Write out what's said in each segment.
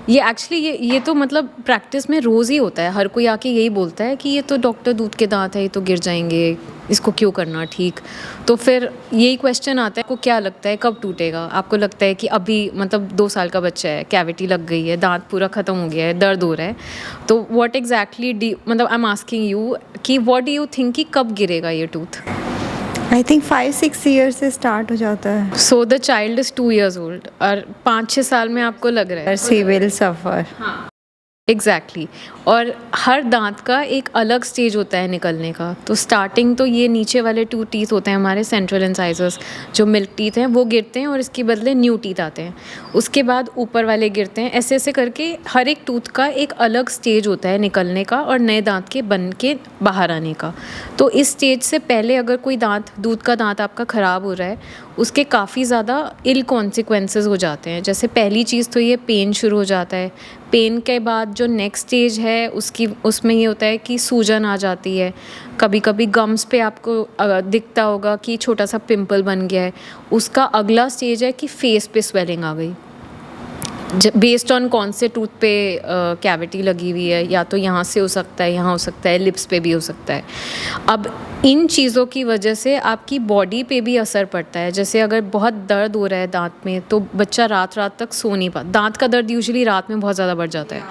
ये एक्चुअली ये तो मतलब प्रैक्टिस में रोज़ ही होता है, हर कोई आके यही बोलता है कि ये तो डॉक्टर दूध के दांत है, ये तो गिर जाएंगे, इसको क्यों करना ठीक। तो फिर यही क्वेश्चन आता है, आपको क्या लगता है कब टूटेगा? आपको लगता है कि अभी मतलब 2 साल का बच्चा है, कैविटी लग गई है, दांत पूरा ख़त्म हो गया है, दर्द हो रहा है, तो व्हाट एग्जैक्टली मतलब आई एम आस्किंग यू कि व्हाट डू यू थिंक कि कब गिरेगा ये टूथ? आई थिंक 5-6 ईयर से स्टार्ट हो जाता है। So the child is 2 years old और 5-6 साल में आपको लग रहा है सी विल सफ़र। हाँ एग्जैक्टली और हर दांत का एक अलग स्टेज होता है निकलने का। तो स्टार्टिंग तो ये नीचे वाले 2 टीथ होते हैं हमारे सेंट्रल इंसाइजर्स, जो मिल्क टीथ हैं वो गिरते हैं और इसके बदले न्यू टीथ आते हैं। उसके बाद ऊपर वाले गिरते हैं, ऐसे ऐसे करके हर एक टूथ का एक अलग स्टेज होता है निकलने का और नए दांत के बन के बाहर आने का। तो इस स्टेज से पहले अगर कोई दांत, दूध का दांत आपका ख़राब हो रहा है, उसके काफ़ी ज़्यादा इल कॉन्सिक्वेंसेस हो जाते हैं। जैसे पहली चीज़ तो ये पेन शुरू हो जाता है। पेन के बाद जो नेक्स्ट स्टेज है उसमें ये होता है कि सूजन आ जाती है। कभी कभी गम्स पे आपको दिखता होगा कि छोटा सा पिंपल बन गया है। उसका अगला स्टेज है कि फेस पे स्वेलिंग आ गई, बेस्ड ऑन कौन से टूथ पे कैविटी लगी हुई है, या तो यहाँ से हो सकता है, यहाँ हो सकता है, लिप्स पे भी हो सकता है। अब इन चीज़ों की वजह से आपकी बॉडी पे भी असर पड़ता है। जैसे अगर बहुत दर्द हो रहा है दांत में तो बच्चा रात रात तक सो नहीं पाता। दांत का दर्द यूजुअली रात में बहुत ज़्यादा बढ़ जाता है,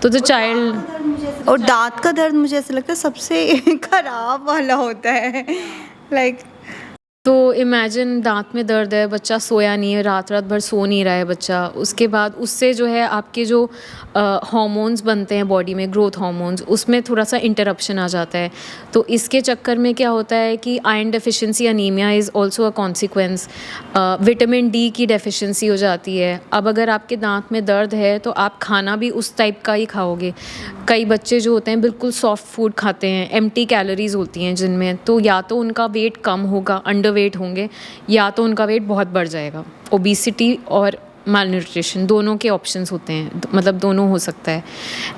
तो द चाइल्ड और दांत का दर्द मुझे ऐसा लगता है सबसे खराब वाला होता है। लाइक तो इमेजिन दांत में दर्द है, बच्चा सोया नहीं है, रात रात भर सो नहीं रहा है बच्चा। उसके बाद उससे जो है आपके जो हार्मोन्स बनते हैं बॉडी में, ग्रोथ हार्मोन्स, उसमें थोड़ा सा इंटरप्शन आ जाता है। तो इसके चक्कर में क्या होता है कि iron deficiency anaemia is also a consequence. Vitamin D की डेफिशिएंसी हो जाती है। अब अगर आपके दांत में दर्द है तो आप खाना भी उस टाइप का ही खाओगे। कई बच्चे जो होते हैं बिल्कुल सॉफ्ट फूड खाते हैं, एम्प्टी कैलोरीज होती हैं जिनमें, तो या तो उनका वेट कम होगा, अंडर वेट होंगे, या तो उनका वेट बहुत बढ़ जाएगा। ओबेसिटी और माल न्यूट्रिशन दोनों के ऑप्शंस होते हैं, मतलब दोनों हो सकता है।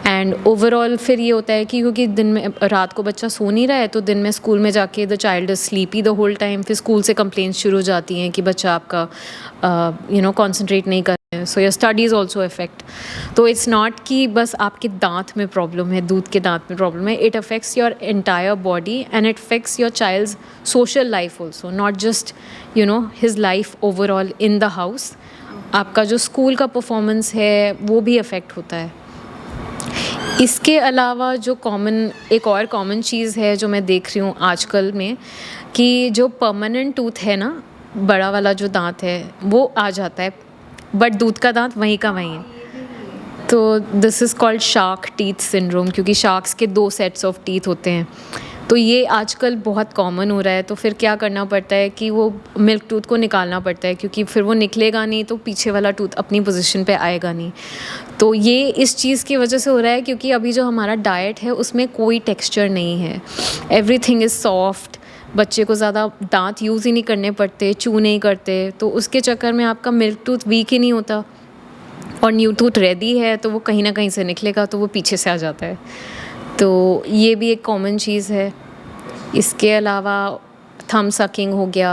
एंड ओवरऑल फिर ये होता है कि क्योंकि दिन में रात को बच्चा सो नहीं रहा है तो दिन में स्कूल में जाके the child is sleepy the whole time. फिर स्कूल से कंप्लेंट्स शुरू हो जाती हैं कि बच्चा आपका कॉन्सेंट्रेट नहीं कर रहे हैं, so your studies also effect. तो इट्स नॉट कि बस आपके दांत में प्रॉब्लम है, दूध के दांत में प्रॉब्लम है, it affects your entire body and it affects your child's social life also, not just his life overall in the house. आपका जो स्कूल का परफॉर्मेंस है वो भी अफेक्ट होता है। इसके अलावा जो एक और कॉमन चीज़ है जो मैं देख रही हूँ आजकल में, कि जो परमानेंट टूथ है ना, बड़ा वाला जो दांत है वो आ जाता है, बट दूध का दांत वहीं का वहीं है। तो this is called shark teeth syndrome, क्योंकि शार्क्स के 2 सेट्स ऑफ टीथ होते हैं। तो ये आजकल बहुत कॉमन हो रहा है। तो फिर क्या करना पड़ता है कि वो मिल्क टूथ को निकालना पड़ता है, क्योंकि फिर वो निकलेगा नहीं तो पीछे वाला टूथ अपनी पोजीशन पे आएगा नहीं। तो ये इस चीज़ की वजह से हो रहा है क्योंकि अभी जो हमारा डाइट है उसमें कोई टेक्सचर नहीं है, एवरीथिंग इज़ सॉफ्ट। बच्चे को ज़्यादा दांत यूज़ ही नहीं करने पड़ते, चू नहीं करते, तो उसके चक्कर में आपका मिल्क टूथ वीक ही नहीं होता और न्यू टूथ रेडी है तो वो कहीं ना कहीं से निकलेगा, तो वो पीछे से आ जाता है। तो ये भी एक कॉमन चीज़ है। इसके अलावा थंब सकिंग हो गया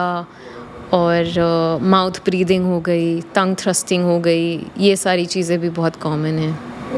और माउथ ब्रीदिंग हो गई, टंग थ्रस्टिंग हो गई, ये सारी चीज़ें भी बहुत कॉमन हैं।